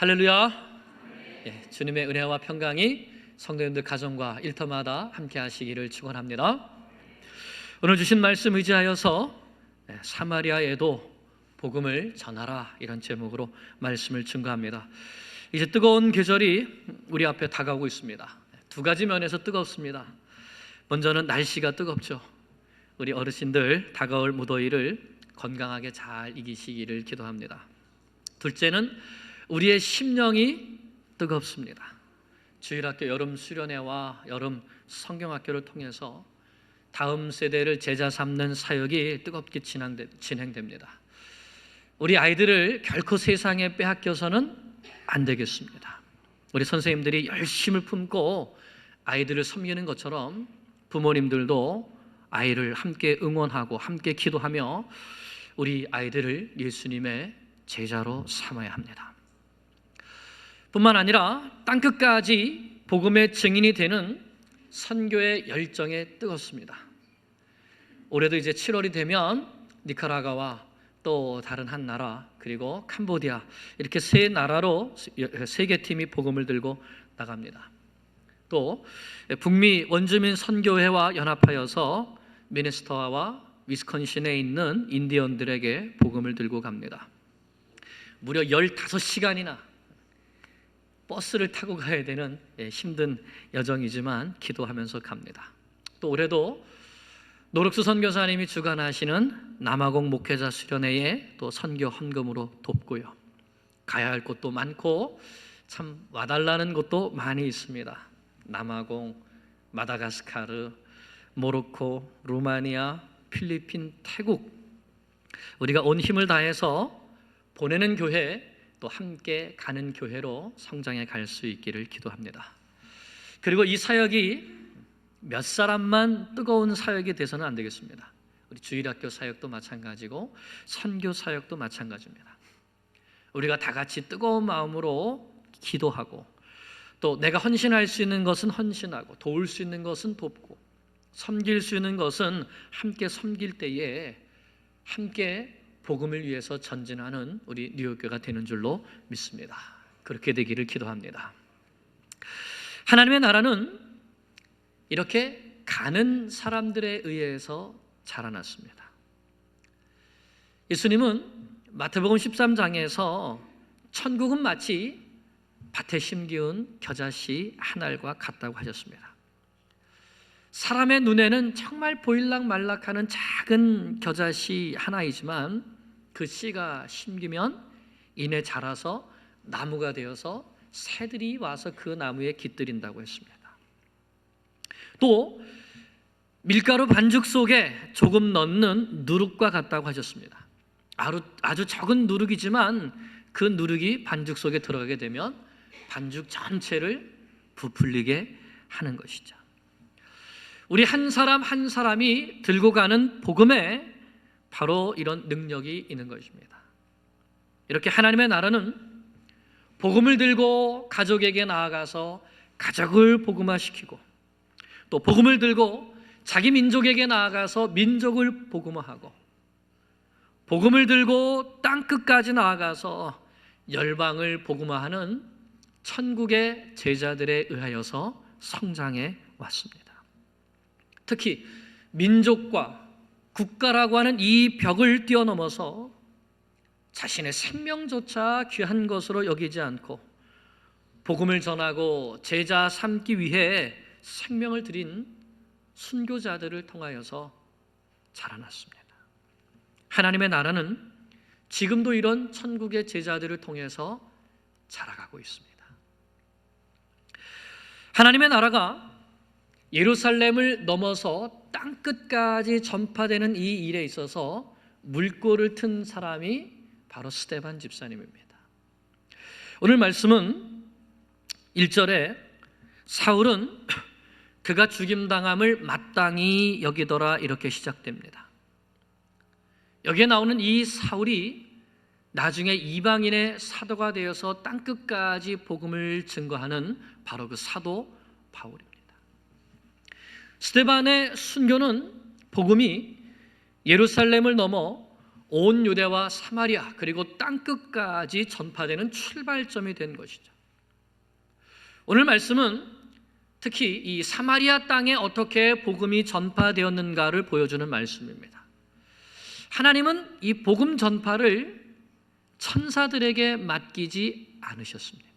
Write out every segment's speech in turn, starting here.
할렐루야. 주님의 은혜와 평강이 성도님들 가정과 일터마다 함께 하시기를 축원합니다. 오늘 주신 말씀 의지하여서 사마리아에도 복음을 전하라, 이런 제목으로 말씀을 증거합니다. 이제 뜨거운 계절이 우리 앞에 다가오고 있습니다. 두 가지 면에서 뜨겁습니다. 먼저는 날씨가 뜨겁죠. 우리 어르신들 다가올 무더위를 건강하게 잘 이기시기를 기도합니다. 둘째는 우리의 심령이 뜨겁습니다. 주일학교 여름 수련회와 여름 성경학교를 통해서 다음 세대를 제자 삼는 사역이 뜨겁게 진행됩니다. 우리 아이들을 결코 세상에 빼앗겨서는 안 되겠습니다. 우리 선생님들이 열심을 품고 아이들을 섬기는 것처럼 부모님들도 아이를 함께 응원하고 함께 기도하며 우리 아이들을 예수님의 제자로 삼아야 합니다. 뿐만 아니라 땅끝까지 복음의 증인이 되는 선교의 열정에 뜨겁습니다. 올해도 이제 7월이 되면 니카라과와 또 다른 한 나라, 그리고 캄보디아, 이렇게 세 나라로 세계팀이 복음을 들고 나갑니다. 또 북미 원주민 선교회와 연합하여서 미네소타와 위스콘신에 있는 인디언들에게 복음을 들고 갑니다. 무려 15시간이나 버스를 타고 가야 되는 힘든 여정이지만 기도하면서 갑니다. 또 올해도 노룩수 선교사님이 주관하시는 남아공 목회자 수련회에 또 선교 헌금으로 돕고요. 가야 할 곳도 많고 참 와달라는 곳도 많이 있습니다. 남아공, 마다가스카르, 모로코, 루마니아, 필리핀, 태국, 우리가 온 힘을 다해서 보내는 교회, 또 함께 가는 교회로 성장해 갈 수 있기를 기도합니다. 그리고 이 사역이 몇 사람만 뜨거운 사역이 돼서는 안 되겠습니다. 우리 주일학교 사역도 마찬가지고 선교 사역도 마찬가지입니다. 우리가 다 같이 뜨거운 마음으로 기도하고, 또 내가 헌신할 수 있는 것은 헌신하고, 도울 수 있는 것은 돕고, 섬길 수 있는 것은 함께 섬길 때에 함께 복음을 위해서 전진하는 우리 뉴욕교가 되는 줄로 믿습니다. 그렇게 되기를 기도합니다. 하나님의 나라는 이렇게 가는 사람들에 의해서 자라났습니다. 예수님은 마태복음 13장에서 천국은 마치 밭에 심기운 겨자씨 한 알과 같다고 하셨습니다. 사람의 눈에는 정말 보일락말락하는 작은 겨자씨 하나이지만 그 씨가 심기면 이내 자라서 나무가 되어서 새들이 와서 그 나무에 깃들인다고 했습니다. 또 밀가루 반죽 속에 조금 넣는 누룩과 같다고 하셨습니다. 아주 적은 누룩이지만 그 누룩이 반죽 속에 들어가게 되면 반죽 전체를 부풀리게 하는 것이죠. 우리 한 사람 한 사람이 들고 가는 복음에 바로 이런 능력이 있는 것입니다. 이렇게 하나님의 나라는 복음을 들고 가족에게 나아가서 가족을 복음화시키고, 또 복음을 들고 자기 민족에게 나아가서 민족을 복음화하고, 복음을 들고 땅끝까지 나아가서 열방을 복음화하는 천국의 제자들에 의하여서 성장해 왔습니다. 특히 민족과 국가라고 하는 이 벽을 뛰어넘어서 자신의 생명조차 귀한 것으로 여기지 않고 복음을 전하고 제자 삼기 위해 생명을 드린 순교자들을 통하여서 자라났습니다. 하나님의 나라는 지금도 이런 천국의 제자들을 통해서 자라가고 있습니다. 하나님의 나라가 예루살렘을 넘어서 땅끝까지 전파되는 이 일에 있어서 물꼬를 튼 사람이 바로 스데반 집사님입니다. 오늘 말씀은 1절에 사울은 그가 죽임당함을 마땅히 여기더라, 이렇게 시작됩니다. 여기에 나오는 이 사울이 나중에 이방인의 사도가 되어서 땅끝까지 복음을 증거하는 바로 그 사도 바울입니다. 스데반의 순교는 복음이 예루살렘을 넘어 온 유대와 사마리아 그리고 땅끝까지 전파되는 출발점이 된 것이죠. 오늘 말씀은 특히 이 사마리아 땅에 어떻게 복음이 전파되었는가를 보여주는 말씀입니다. 하나님은 이 복음 전파를 천사들에게 맡기지 않으셨습니다.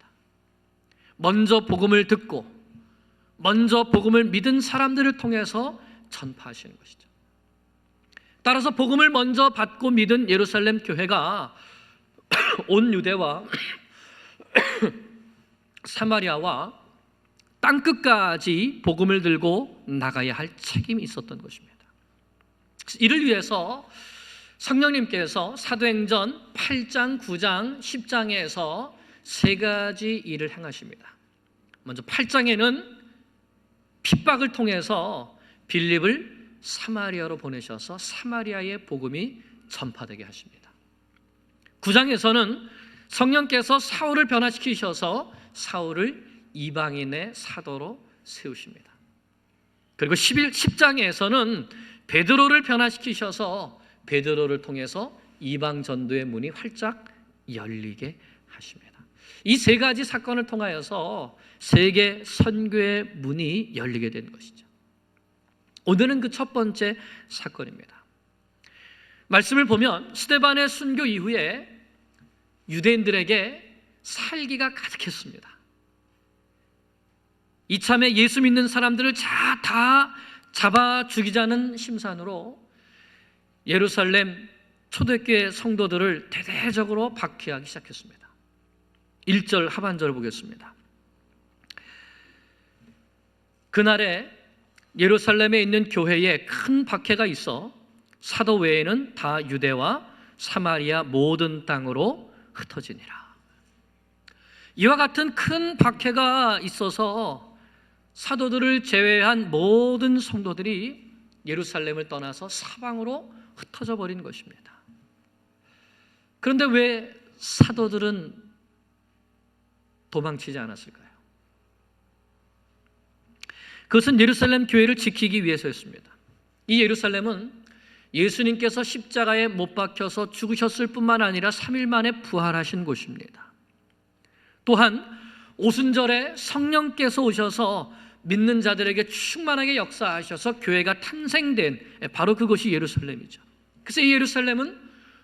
먼저 복음을 듣고 먼저 복음을 믿은 사람들을 통해서 전파하시는 것이죠. 따라서 복음을 먼저 받고 믿은 예루살렘 교회가 온 유대와 사마리아와 땅끝까지 복음을 들고 나가야 할 책임이 있었던 것입니다. 이를 위해서 성령님께서 사도행전 8장, 9장, 10장에서 세 가지 일을 행하십니다. 먼저 8장에는 핍박을 통해서 빌립을 사마리아로 보내셔서 사마리아의 복음이 전파되게 하십니다. 9장에서는 성령께서 사울을 변화시키셔서 사울을 이방인의 사도로 세우십니다. 그리고 10장에서는 베드로를 변화시키셔서 베드로를 통해서 이방 전도의 문이 활짝 열리게 하십니다. 이 세 가지 사건을 통하여서 세계 선교의 문이 열리게 된 것이죠. 오늘은 그 첫 번째 사건입니다. 말씀을 보면 스데반의 순교 이후에 유대인들에게 살기가 가득했습니다. 이참에 예수 믿는 사람들을 다 잡아 죽이자는 심산으로 예루살렘 초대교회 성도들을 대대적으로 박해하기 시작했습니다. 1절 하반절을 보겠습니다. 그날에 예루살렘에 있는 교회에 큰 박해가 있어 사도 외에는 다 유대와 사마리아 모든 땅으로 흩어지니라. 이와 같은 큰 박해가 있어서 사도들을 제외한 모든 성도들이 예루살렘을 떠나서 사방으로 흩어져 버린 것입니다. 그런데 왜 사도들은 도망치지 않았을까요? 그것은 예루살렘 교회를 지키기 위해서였습니다. 이 예루살렘은 예수님께서 십자가에 못 박혀서 죽으셨을 뿐만 아니라 3일 만에 부활하신 곳입니다. 또한 오순절에 성령께서 오셔서 믿는 자들에게 충만하게 역사하셔서 교회가 탄생된 바로 그곳이 예루살렘이죠. 그래서 이 예루살렘은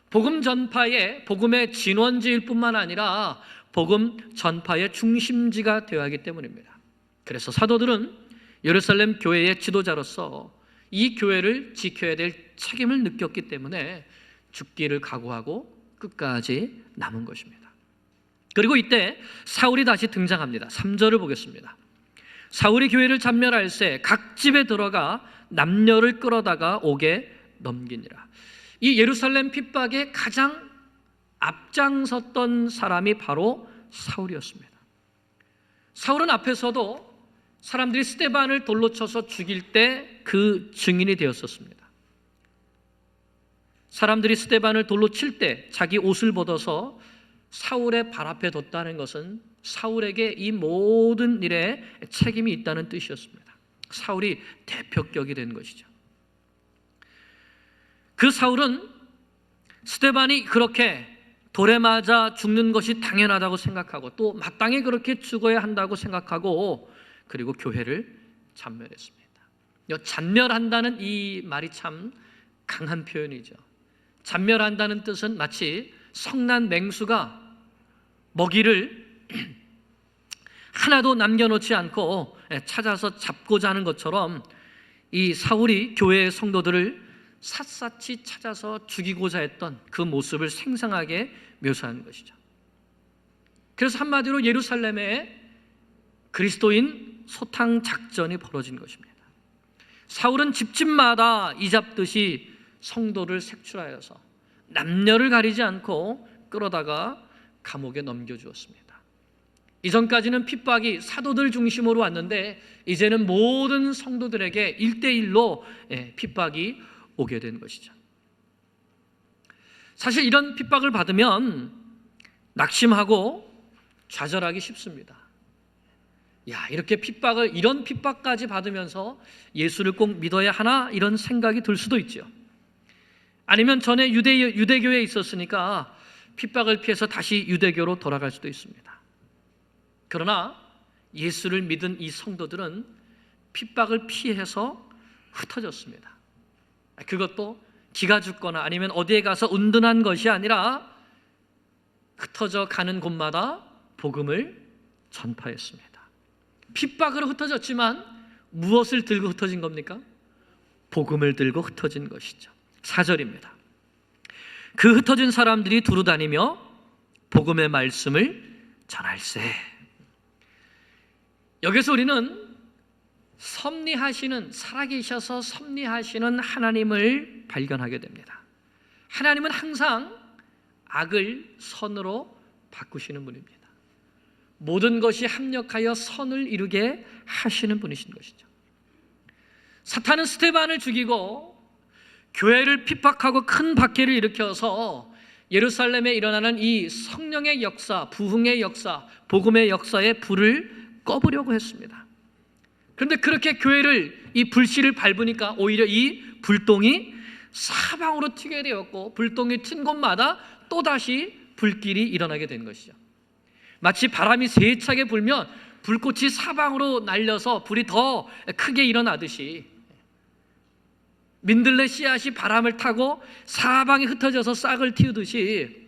복음 전파의 복음의 진원지일 뿐만 아니라 복음 전파의 중심지가 되어야 하기 때문입니다. 그래서 사도들은 예루살렘 교회의 지도자로서 이 교회를 지켜야 될 책임을 느꼈기 때문에 죽기를 각오하고 끝까지 남은 것입니다. 그리고 이때 사울이 다시 등장합니다. 3절을 보겠습니다. 사울이 교회를 잡멸할새 각 집에 들어가 남녀를 끌어다가 옥에 넘기니라. 이 예루살렘 핍박에 가장 앞장섰던 사람이 바로 사울이었습니다. 사울은 앞에서도 사람들이 스데반을 돌로 쳐서 죽일 때 그 증인이 되었었습니다. 사람들이 스데반을 돌로 칠 때 자기 옷을 벗어서 사울의 발 앞에 뒀다는 것은 사울에게 이 모든 일에 책임이 있다는 뜻이었습니다. 사울이 대표격이 된 것이죠. 그 사울은 스데반이 그렇게 돌에 맞아 죽는 것이 당연하다고 생각하고 또 마땅히 그렇게 죽어야 한다고 생각하고 그리고 교회를 잔멸했습니다. 잔멸한다는 이 말이 참 강한 표현이죠. 잔멸한다는 뜻은 마치 성난 맹수가 먹이를 하나도 남겨놓지 않고 찾아서 잡고자 하는 것처럼 이 사울이 교회의 성도들을 샅샅이 찾아서 죽이고자 했던 그 모습을 생생하게 묘사하는 것이죠. 그래서 한마디로 예루살렘에 그리스도인 소탕 작전이 벌어진 것입니다. 사울은 집집마다 이잡듯이 성도를 색출하여서 남녀를 가리지 않고 끌어다가 감옥에 넘겨주었습니다. 이전까지는 핍박이 사도들 중심으로 왔는데 이제는 모든 성도들에게 1대1로 핍박이 오게 된 것이죠. 사실 이런 핍박을 받으면 낙심하고 좌절하기 쉽습니다. 이렇게 이런 핍박까지 받으면서 예수를 꼭 믿어야 하나 이런 생각이 들 수도 있죠. 아니면 전에 유대교에 있었으니까 핍박을 피해서 다시 유대교로 돌아갈 수도 있습니다. 그러나 예수를 믿은 이 성도들은 핍박을 피해서 흩어졌습니다. 그것도 기가 죽거나 아니면 어디에 가서 은둔한 것이 아니라 흩어져 가는 곳마다 복음을 전파했습니다. 핍박으로 흩어졌지만 무엇을 들고 흩어진 겁니까? 복음을 들고 흩어진 것이죠. 4절입니다. 그 흩어진 사람들이 두루 다니며 복음의 말씀을 전할세. 여기서 우리는 섭리하시는, 살아계셔서 섭리하시는 하나님을 발견하게 됩니다. 하나님은 항상 악을 선으로 바꾸시는 분입니다. 모든 것이 합력하여 선을 이루게 하시는 분이신 것이죠. 사탄은 스데반을 죽이고 교회를 핍박하고 큰 박해를 일으켜서 예루살렘에 일어나는 이 성령의 역사, 부흥의 역사, 복음의 역사에 불을 꺼보려고 했습니다. 그런데 그렇게 교회를, 이 불씨를 밟으니까 오히려 이 불똥이 사방으로 튀게 되었고, 불똥이 튄 곳마다 또다시 불길이 일어나게 된 것이죠. 마치 바람이 세차게 불면 불꽃이 사방으로 날려서 불이 더 크게 일어나듯이, 민들레 씨앗이 바람을 타고 사방에 흩어져서 싹을 틔우듯이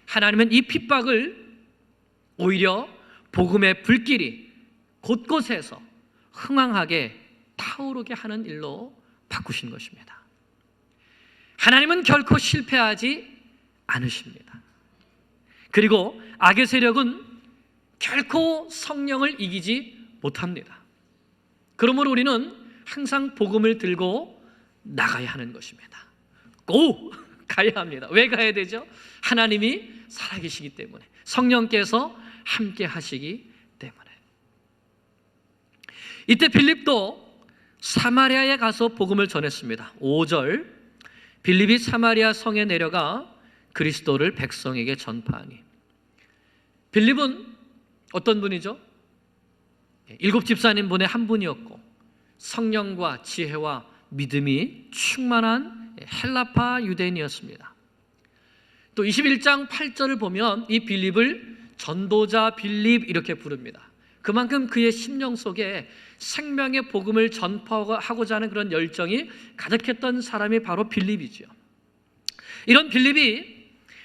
하나님은 이 핍박을 오히려 복음의 불길이 곳곳에서 흥황하게 타오르게 하는 일로 바꾸신 것입니다. 하나님은 결코 실패하지 않으십니다. 그리고 악의 세력은 결코 성령을 이기지 못합니다. 그러므로 우리는 항상 복음을 들고 나가야 하는 것입니다. 고! 가야 합니다. 왜 가야 되죠? 하나님이 살아계시기 때문에, 성령께서 함께 하시기 때문에. 이때 빌립도 사마리아에 가서 복음을 전했습니다. 5절, 빌립이 사마리아 성에 내려가 그리스도를 백성에게 전파하니. 빌립은 어떤 분이죠? 7 집사님분의 한 분이었고, 성령과 지혜와 믿음이 충만한 헬라파 유대인이었습니다. 또 21장 8절을 보면 이 빌립을 전도자 빌립 이렇게 부릅니다. 그만큼 그의 심령 속에 생명의 복음을 전파하고자 하는 그런 열정이 가득했던 사람이 바로 빌립이죠. 이런 빌립이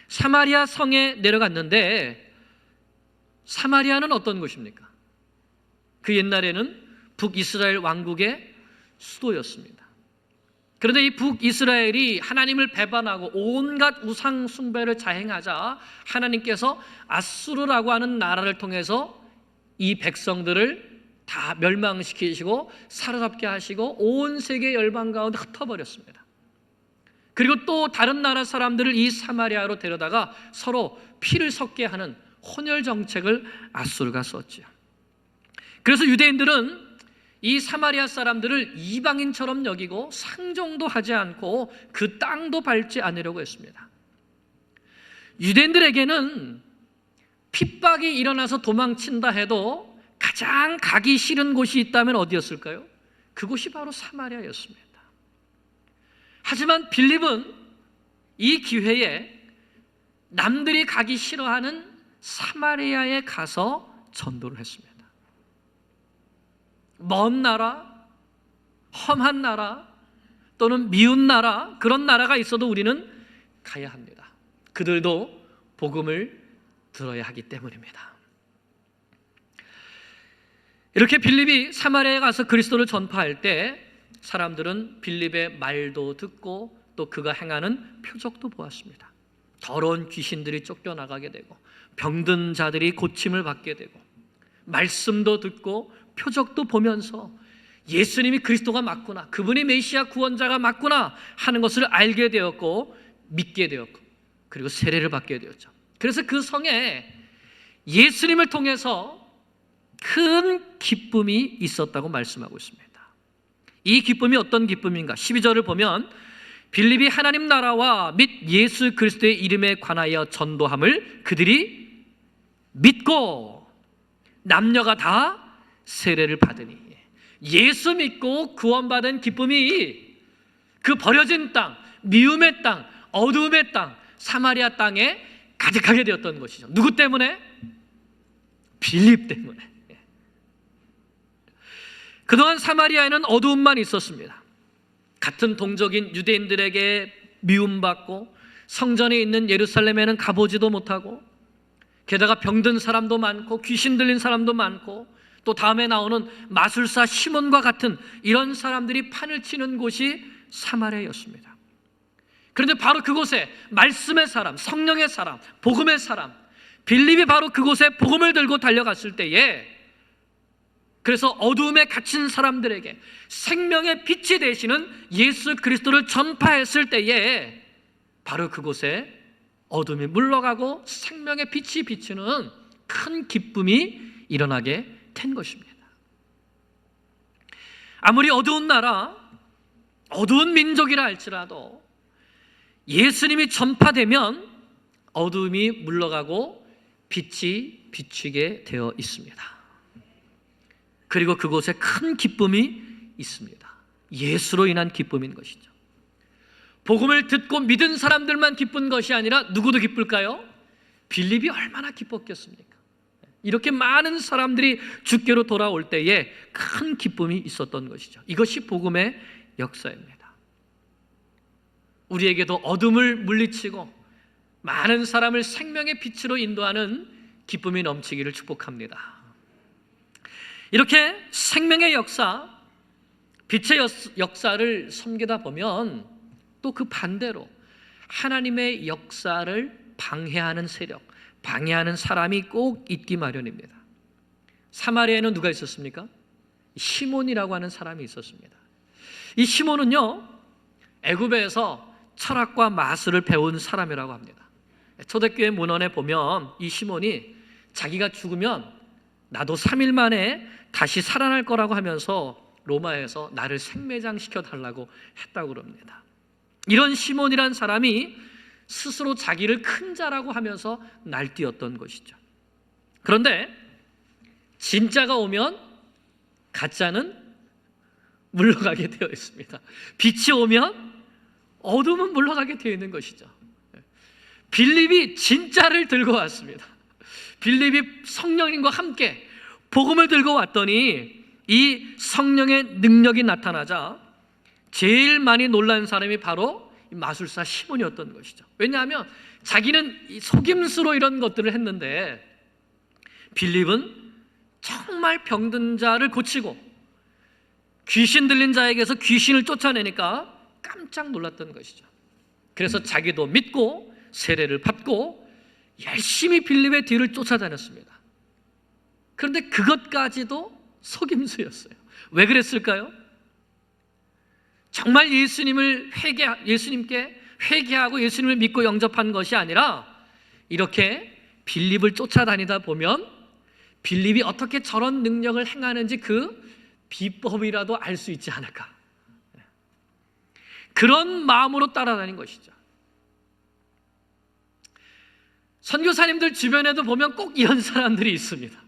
사마리아 성에 내려갔는데, 사마리아는 어떤 곳입니까? 그 옛날에는 북이스라엘 왕국의 수도였습니다. 그런데 이 북이스라엘이 하나님을 배반하고 온갖 우상 숭배를 자행하자 하나님께서 아수르라고 하는 나라를 통해서 이 백성들을 다 멸망시키시고 사로잡게 하시고 온 세계 열방 가운데 흩어버렸습니다. 그리고 또 다른 나라 사람들을 이 사마리아로 데려다가 서로 피를 섞게 하는 혼혈 정책을 아수르가 썼죠. 그래서 유대인들은 이 사마리아 사람들을 이방인처럼 여기고 상종도 하지 않고 그 땅도 밟지 않으려고 했습니다. 유대인들에게는 핍박이 일어나서 도망친다 해도 가장 가기 싫은 곳이 있다면 어디였을까요? 그곳이 바로 사마리아였습니다. 하지만 빌립은 이 기회에 남들이 가기 싫어하는 사마리아에 가서 전도를 했습니다. 먼 나라, 험한 나라, 또는 미운 나라, 그런 나라가 있어도 우리는 가야 합니다. 그들도 복음을 들어야 하기 때문입니다. 이렇게 빌립이 사마리아에 가서 그리스도를 전파할 때 사람들은 빌립의 말도 듣고 또 그가 행하는 표적도 보았습니다. 더러운 귀신들이 쫓겨나가게 되고 병든 자들이 고침을 받게 되고 말씀도 듣고 표적도 보면서 예수님이 그리스도가 맞구나, 그분이 메시아 구원자가 맞구나 하는 것을 알게 되었고 믿게 되었고 그리고 세례를 받게 되었죠. 그래서 그 성에 예수님을 통해서 큰 기쁨이 있었다고 말씀하고 있습니다. 이 기쁨이 어떤 기쁨인가? 12절을 보면 빌립이 하나님 나라와 및 예수 그리스도의 이름에 관하여 전도함을 그들이 믿고 남녀가 다 세례를 받으니, 예수 믿고 구원받은 기쁨이 그 버려진 땅, 미움의 땅, 어두움의 땅, 사마리아 땅에 가득하게 되었던 것이죠. 누구 때문에? 빌립 때문에. 그동안 사마리아에는 어두움만 있었습니다. 같은 동족인 유대인들에게 미움받고 성전에 있는 예루살렘에는 가보지도 못하고, 게다가 병든 사람도 많고 귀신 들린 사람도 많고, 또 다음에 나오는 마술사 시몬과 같은 이런 사람들이 판을 치는 곳이 사마리아였습니다. 그런데 바로 그곳에 말씀의 사람, 성령의 사람, 복음의 사람 빌립이 바로 그곳에 복음을 들고 달려갔을 때에, 그래서 어두움에 갇힌 사람들에게 생명의 빛이 되시는 예수 그리스도를 전파했을 때에 바로 그곳에 어둠이 물러가고 생명의 빛이 비치는 큰 기쁨이 일어나게 된 것입니다. 아무리 어두운 나라, 어두운 민족이라 할지라도 예수님이 전파되면 어두움이 물러가고 빛이 비치게 되어 있습니다. 그리고 그곳에 큰 기쁨이 있습니다. 예수로 인한 기쁨인 것이죠. 복음을 듣고 믿은 사람들만 기쁜 것이 아니라 누구도 기쁠까요? 빌립이 얼마나 기뻤겠습니까? 이렇게 많은 사람들이 주께로 돌아올 때에 큰 기쁨이 있었던 것이죠. 이것이 복음의 역사입니다. 우리에게도 어둠을 물리치고 많은 사람을 생명의 빛으로 인도하는 기쁨이 넘치기를 축복합니다. 이렇게 생명의 역사, 빛의 역사를 섬기다 보면 또 그 반대로 하나님의 역사를 방해하는 세력, 방해하는 사람이 꼭 있기 마련입니다. 사마리아에는 누가 있었습니까? 시몬이라고 하는 사람이 있었습니다. 이 시몬은요, 애굽에서 철학과 마술을 배운 사람이라고 합니다. 초대교회 문헌에 보면 이 시몬이 자기가 죽으면 나도 3일 만에 다시 살아날 거라고 하면서 로마에서 나를 생매장시켜 달라고 했다고 그럽니다. 이런 시몬이란 사람이 스스로 자기를 큰 자라고 하면서 날뛰었던 것이죠. 그런데 진짜가 오면 가짜는 물러가게 되어 있습니다. 빛이 오면 어둠은 물러가게 되어 있는 것이죠. 빌립이 진짜를 들고 왔습니다. 빌립이 성령님과 함께 복음을 들고 왔더니 이 성령의 능력이 나타나자 제일 많이 놀란 사람이 바로 마술사 시몬이었던 것이죠. 왜냐하면 자기는 속임수로 이런 것들을 했는데 빌립은 정말 병든 자를 고치고 귀신 들린 자에게서 귀신을 쫓아내니까 깜짝 놀랐던 것이죠. 그래서 자기도 믿고 세례를 받고 열심히 빌립의 뒤를 쫓아다녔습니다. 그런데 그것까지도 속임수였어요. 왜 그랬을까요? 정말 예수님께 회개하고 예수님을 믿고 영접한 것이 아니라 이렇게 빌립을 쫓아다니다 보면 빌립이 어떻게 저런 능력을 행하는지 그 비법이라도 알 수 있지 않을까, 그런 마음으로 따라다닌 것이죠. 선교사님들 주변에도 보면 꼭 이런 사람들이 있습니다.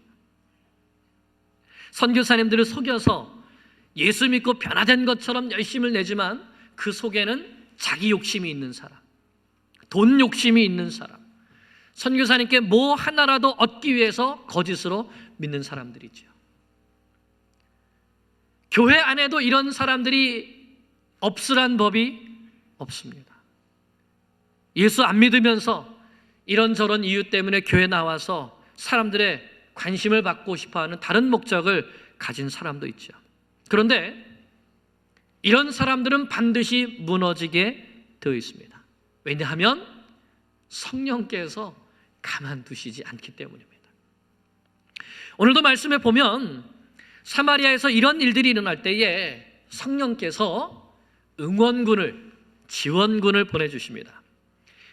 선교사님들을 속여서 예수 믿고 변화된 것처럼 열심을 내지만 그 속에는 자기 욕심이 있는 사람, 돈 욕심이 있는 사람, 선교사님께 뭐 하나라도 얻기 위해서 거짓으로 믿는 사람들이죠. 교회 안에도 이런 사람들이 없으란 법이 없습니다. 예수 안 믿으면서 이런저런 이유 때문에 교회 나와서 사람들의 관심을 받고 싶어하는 다른 목적을 가진 사람도 있죠. 그런데 이런 사람들은 반드시 무너지게 되어 있습니다. 왜냐하면 성령께서 가만두시지 않기 때문입니다. 오늘도 말씀에 보면 사마리아에서 이런 일들이 일어날 때에 성령께서 응원군을, 지원군을 보내주십니다.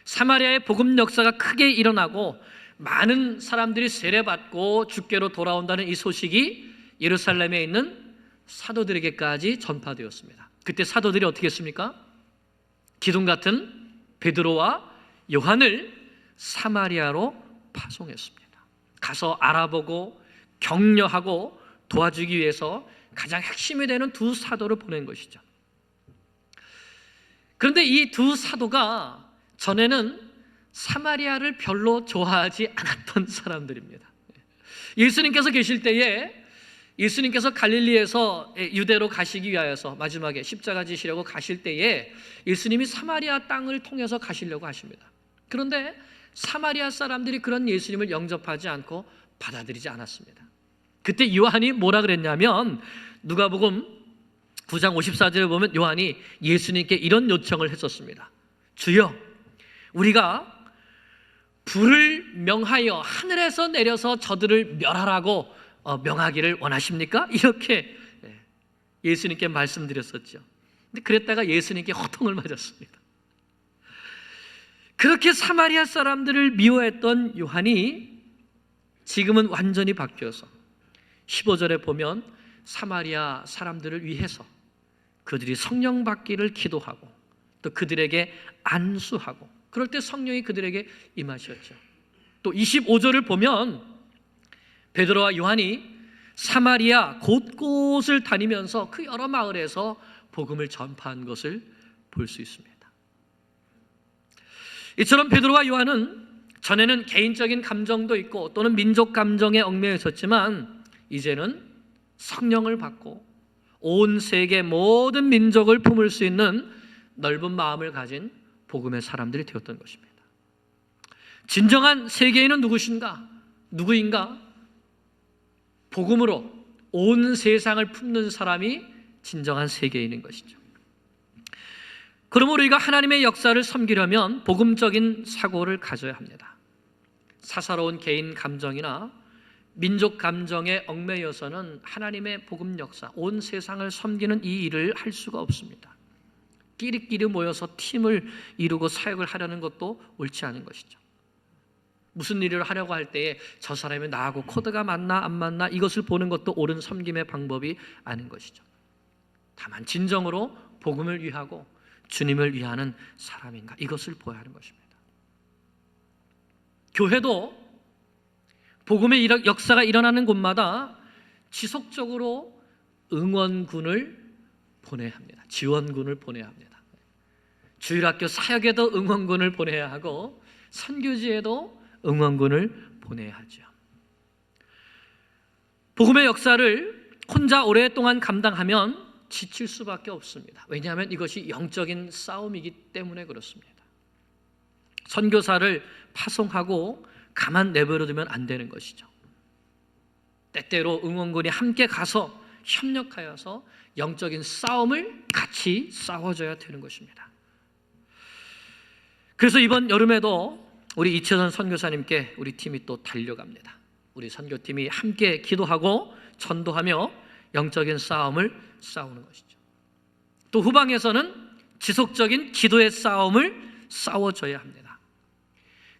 사마리아의 복음 역사가 크게 일어나고 많은 사람들이 세례받고 주께로 돌아온다는 이 소식이 예루살렘에 있는 사도들에게까지 전파되었습니다. 그때 사도들이 어떻게 했습니까? 기둥 같은 베드로와 요한을 사마리아로 파송했습니다. 가서 알아보고 격려하고 도와주기 위해서 가장 핵심이 되는 두 사도를 보낸 것이죠. 그런데 이 두 사도가 전에는 사마리아를 별로 좋아하지 않았던 사람들입니다. 예수님께서 계실 때에 예수님께서 갈릴리에서 유대로 가시기 위하여서 마지막에 십자가 지시려고 가실 때에 예수님이 사마리아 땅을 통해서 가시려고 하십니다. 그런데 사마리아 사람들이 그런 예수님을 영접하지 않고 받아들이지 않았습니다. 그때 요한이 뭐라 그랬냐면 누가복음 9장 54절에 보면 요한이 예수님께 이런 요청을 했었습니다. 주여, 우리가 불을 명하여 하늘에서 내려서 저들을 멸하라고 명하기를 원하십니까? 이렇게 예수님께 말씀드렸었죠. 근데 그랬다가 예수님께 호통을 맞았습니다. 그렇게 사마리아 사람들을 미워했던 요한이 지금은 완전히 바뀌어서 15절에 보면 사마리아 사람들을 위해서 그들이 성령 받기를 기도하고 또 그들에게 안수하고 그럴 때 성령이 그들에게 임하셨죠. 또 25절을 보면 베드로와 요한이 사마리아 곳곳을 다니면서 그 여러 마을에서 복음을 전파한 것을 볼 수 있습니다. 이처럼 베드로와 요한은 전에는 개인적인 감정도 있고 또는 민족 감정에 얽매여 있었지만 이제는 성령을 받고 온 세계 모든 민족을 품을 수 있는 넓은 마음을 가진 복음의 사람들이 되었던 것입니다. 진정한 세계인은 누구인가? 복음으로 온 세상을 품는 사람이 진정한 세계인인 것이죠. 그러므로 우리가 하나님의 역사를 섬기려면 복음적인 사고를 가져야 합니다. 사사로운 개인 감정이나 민족 감정에 얽매여서는 하나님의 복음 역사, 온 세상을 섬기는 이 일을 할 수가 없습니다. 끼리끼리 모여서 팀을 이루고 사역을 하려는 것도 옳지 않은 것이죠. 무슨 일을 하려고 할 때에 저 사람이 나하고 코드가 맞나 안 맞나 이것을 보는 것도 옳은 섬김의 방법이 아닌 것이죠. 다만 진정으로 복음을 위하고 주님을 위하는 사람인가 이것을 보아야 하는 것입니다. 교회도 복음의 역사가 일어나는 곳마다 지속적으로 응원군을 보내야 합니다. 지원군을 보내야 합니다. 주일학교 사역에도 응원군을 보내야 하고 선교지에도 응원군을 보내야 하죠. 복음의 역사를 혼자 오랫동안 감당하면 지칠 수밖에 없습니다. 왜냐하면 이것이 영적인 싸움이기 때문에 그렇습니다. 선교사를 파송하고 가만 내버려두면 안 되는 것이죠. 때때로 응원군이 함께 가서 협력하여서 영적인 싸움을 같이 싸워줘야 되는 것입니다. 그래서 이번 여름에도 우리 이채선 선교사님께 우리 팀이 또 달려갑니다. 우리 선교팀이 함께 기도하고 전도하며 영적인 싸움을 싸우는 것이죠. 또 후방에서는 지속적인 기도의 싸움을 싸워줘야 합니다.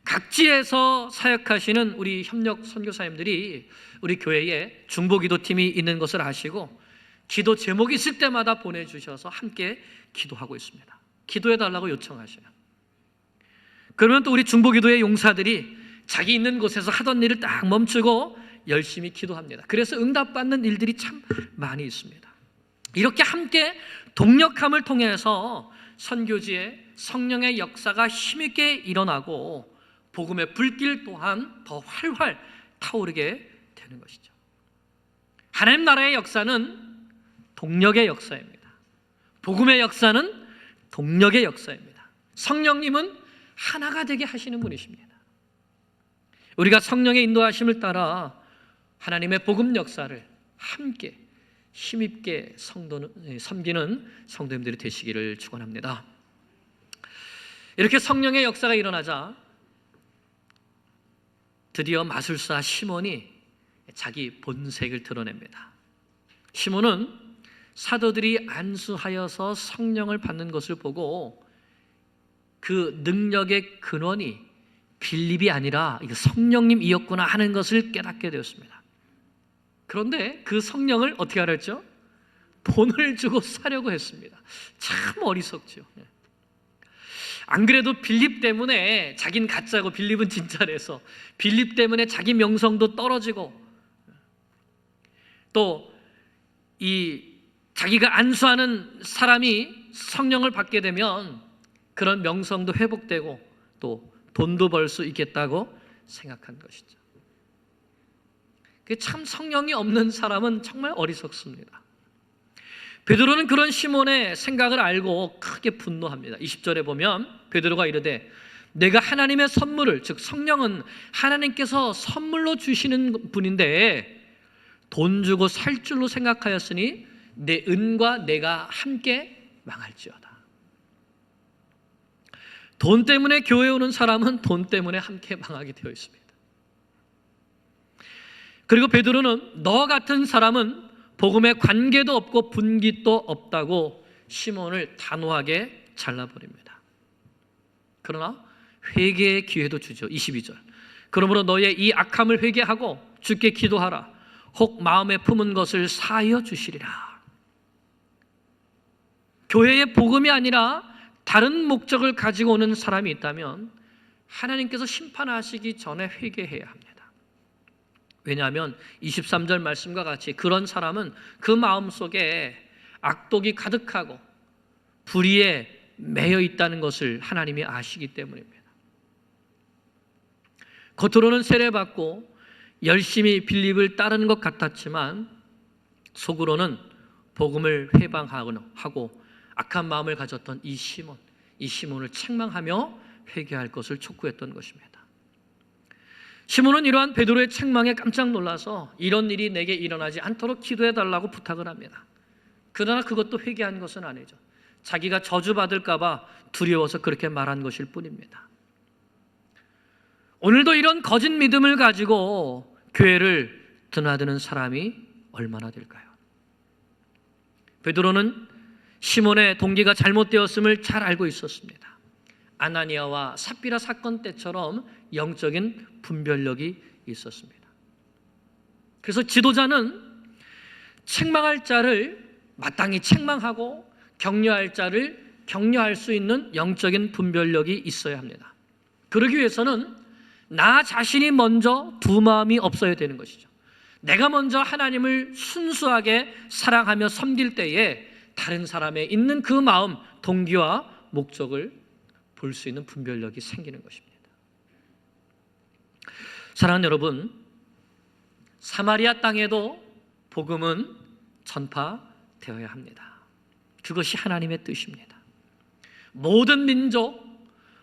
각지에서 사역하시는 우리 협력 선교사님들이 우리 교회에 중보기도팀이 있는 것을 아시고 기도 제목이 있을 때마다 보내주셔서 함께 기도하고 있습니다. 기도해달라고 요청하셔요. 그러면 또 우리 중보기도의 용사들이 자기 있는 곳에서 하던 일을 딱 멈추고 열심히 기도합니다. 그래서 응답받는 일들이 참 많이 있습니다. 이렇게 함께 동력함을 통해서 선교지에 성령의 역사가 힘있게 일어나고 복음의 불길 또한 더 활활 타오르게 되는 것이죠. 하나님 나라의 역사는 동력의 역사입니다. 복음의 역사는 동력의 역사입니다. 성령님은 하나가 되게 하시는 분이십니다. 우리가 성령의 인도하심을 따라 하나님의 복음 역사를 함께 힘있게 섬기는 성도님들이 되시기를 축원합니다. 이렇게 성령의 역사가 일어나자 드디어 마술사 시몬이 자기 본색을 드러냅니다. 시몬은 사도들이 안수하여서 성령을 받는 것을 보고 그 능력의 근원이 빌립이 아니라 성령님이었구나 하는 것을 깨닫게 되었습니다. 그런데 그 성령을 어떻게 알았죠? 돈을 주고 사려고 했습니다. 참 어리석죠. 안 그래도 빌립 때문에 자긴 가짜고 빌립은 진짜래서 빌립 때문에 자기 명성도 떨어지고 또 이 자기가 안수하는 사람이 성령을 받게 되면 그런 명성도 회복되고 또 돈도 벌 수 있겠다고 생각한 것이죠. 참 성령이 없는 사람은 정말 어리석습니다. 베드로는 그런 시몬의 생각을 알고 크게 분노합니다. 20절에 보면 베드로가 이르되 내가 하나님의 선물을, 즉 성령은 하나님께서 선물로 주시는 분인데 돈 주고 살 줄로 생각하였으니 내 은과 내가 함께 망할지어다. 돈 때문에 교회에 오는 사람은 돈 때문에 함께 망하게 되어 있습니다. 그리고 베드로는 너 같은 사람은 복음에 관계도 없고 분깃도 없다고 시몬을 단호하게 잘라버립니다. 그러나 회개의 기회도 주죠. 22절. 그러므로 너의 이 악함을 회개하고 주께 기도하라. 혹 마음에 품은 것을 사하여 주시리라. 교회의 복음이 아니라 다른 목적을 가지고 오는 사람이 있다면 하나님께서 심판하시기 전에 회개해야 합니다. 왜냐하면 23절 말씀과 같이 그런 사람은 그 마음속에 악독이 가득하고 불의에 매여 있다는 것을 하나님이 아시기 때문입니다. 겉으로는 세례받고 열심히 빌립을 따르는 것 같았지만 속으로는 복음을 회방하고 악한 마음을 가졌던 이 시몬을 책망하며 회개할 것을 촉구했던 것입니다. 시몬은 이러한 베드로의 책망에 깜짝 놀라서 이런 일이 내게 일어나지 않도록 기도해달라고 부탁을 합니다. 그러나 그것도 회개한 것은 아니죠. 자기가 저주받을까 봐 두려워서 그렇게 말한 것일 뿐입니다. 오늘도 이런 거짓 믿음을 가지고 교회를 드나드는 사람이 얼마나 될까요? 베드로는 시몬의 동기가 잘못되었음을 잘 알고 있었습니다. 아나니아와 삽비라 사건 때처럼 영적인 분별력이 있었습니다. 그래서 지도자는 책망할 자를 마땅히 책망하고 격려할 자를 격려할 수 있는 영적인 분별력이 있어야 합니다. 그러기 위해서는 나 자신이 먼저 두 마음이 없어야 되는 것이죠. 내가 먼저 하나님을 순수하게 사랑하며 섬길 때에 다른 사람에 있는 그 마음, 동기와 목적을 볼 수 있는 분별력이 생기는 것입니다. 사랑하는 여러분, 사마리아 땅에도 복음은 전파되어야 합니다. 그것이 하나님의 뜻입니다. 모든 민족,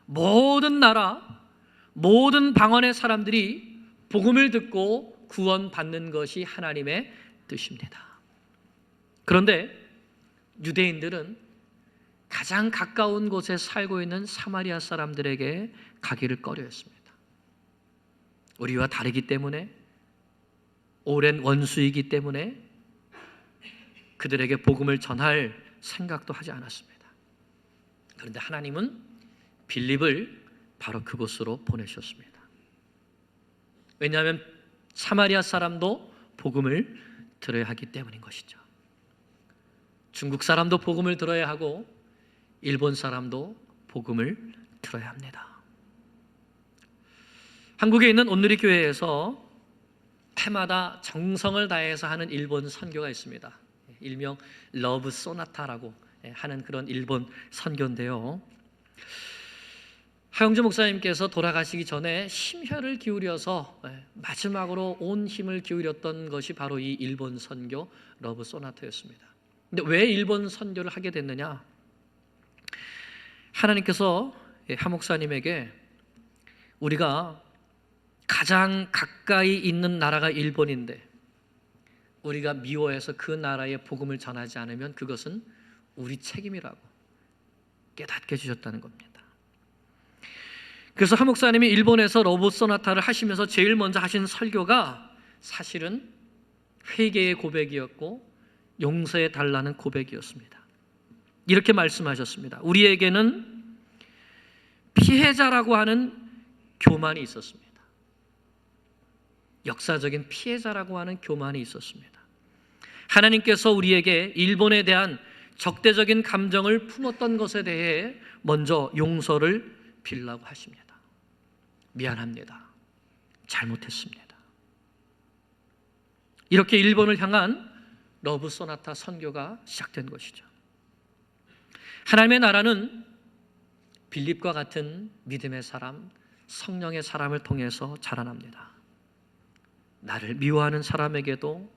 모든 나라, 모든 방언의 사람들이 복음을 듣고 구원받는 것이 하나님의 뜻입니다. 그런데 유대인들은 가장 가까운 곳에 살고 있는 사마리아 사람들에게 가기를 꺼려했습니다. 우리와 다르기 때문에, 오랜 원수이기 때문에 그들에게 복음을 전할 생각도 하지 않았습니다. 그런데 하나님은 빌립을 바로 그곳으로 보내셨습니다. 왜냐하면 사마리아 사람도 복음을 들어야 하기 때문인 것이죠. 중국 사람도 복음을 들어야 하고 일본 사람도 복음을 들어야 합니다. 한국에 있는 온누리 교회에서 해마다 정성을 다해서 하는 일본 선교가 있습니다. 일명 러브 소나타라고 하는 그런 일본 선교인데요. 하영주 목사님께서 돌아가시기 전에 심혈을 기울여서 마지막으로 온 힘을 기울였던 것이 바로 이 일본 선교 러브 소나타였습니다. 근데 왜 일본 선교를 하게 됐느냐? 하나님께서 하 목사님에게 우리가 가장 가까이 있는 나라가 일본인데 우리가 미워해서 그 나라에 복음을 전하지 않으면 그것은 우리 책임이라고 깨닫게 해주셨다는 겁니다. 그래서 하 목사님이 일본에서 러브 소나타를 하시면서 제일 먼저 하신 설교가 사실은 회개의 고백이었고 용서해 달라는 고백이었습니다. 이렇게 말씀하셨습니다. 우리에게는 피해자라고 하는 교만이 있었습니다. 역사적인 피해자라고 하는 교만이 있었습니다. 하나님께서 우리에게 일본에 대한 적대적인 감정을 품었던 것에 대해 먼저 용서를 빌라고 하십니다. 미안합니다. 잘못했습니다. 이렇게 일본을 향한 러브 소나타 선교가 시작된 것이죠. 하나님의 나라는 빌립과 같은 믿음의 사람, 성령의 사람을 통해서 자라납니다. 나를 미워하는 사람에게도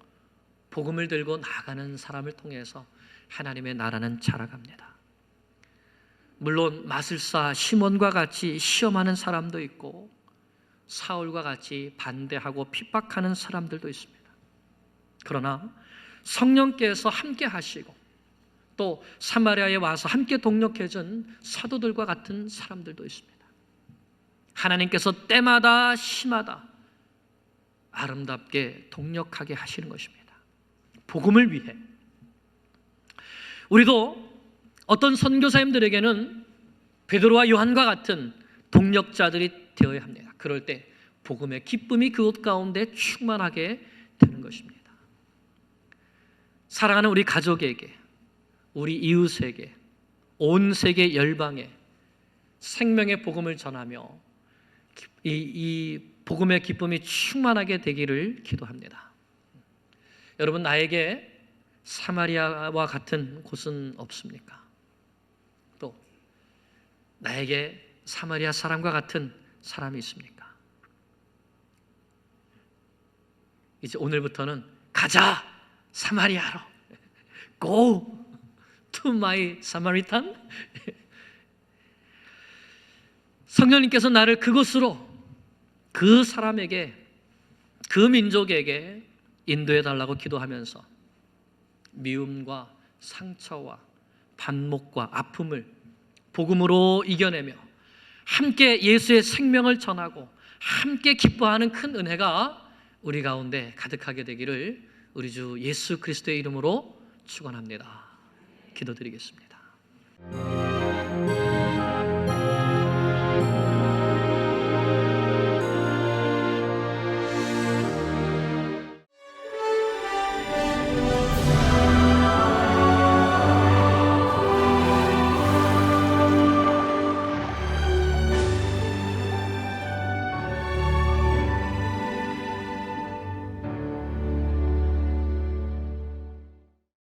복음을 들고 나가는 사람을 통해서 하나님의 나라는 자라갑니다. 물론 마술사 시몬과 같이 시험하는 사람도 있고 사울과 같이 반대하고 핍박하는 사람들도 있습니다. 그러나 성령께서 함께 하시고 또 사마리아에 와서 함께 동력해준 사도들과 같은 사람들도 있습니다. 하나님께서 때마다 시마다 아름답게 동력하게 하시는 것입니다. 복음을 위해. 우리도 어떤 선교사님들에게는 베드로와 요한과 같은 동력자들이 되어야 합니다. 그럴 때 복음의 기쁨이 그곳 가운데 충만하게 되는 것입니다. 사랑하는 우리 가족에게, 우리 이웃에게, 온 세계 열방에 생명의 복음을 전하며 이 복음의 기쁨이 충만하게 되기를 기도합니다. 여러분, 나에게 사마리아와 같은 곳은 없습니까? 또 나에게 사마리아 사람과 같은 사람이 있습니까? 이제 오늘부터는 가자! 사마리아로! Go to my Samaritan! 성령님께서 나를 그곳으로, 그 사람에게, 그 민족에게 인도해 달라고 기도하면서 미움과 상처와 반목과 아픔을 복음으로 이겨내며 함께 예수의 생명을 전하고 함께 기뻐하는 큰 은혜가 우리 가운데 가득하게 되기를 우리 주 예수 그리스도의 이름으로 축원합니다. 기도드리겠습니다.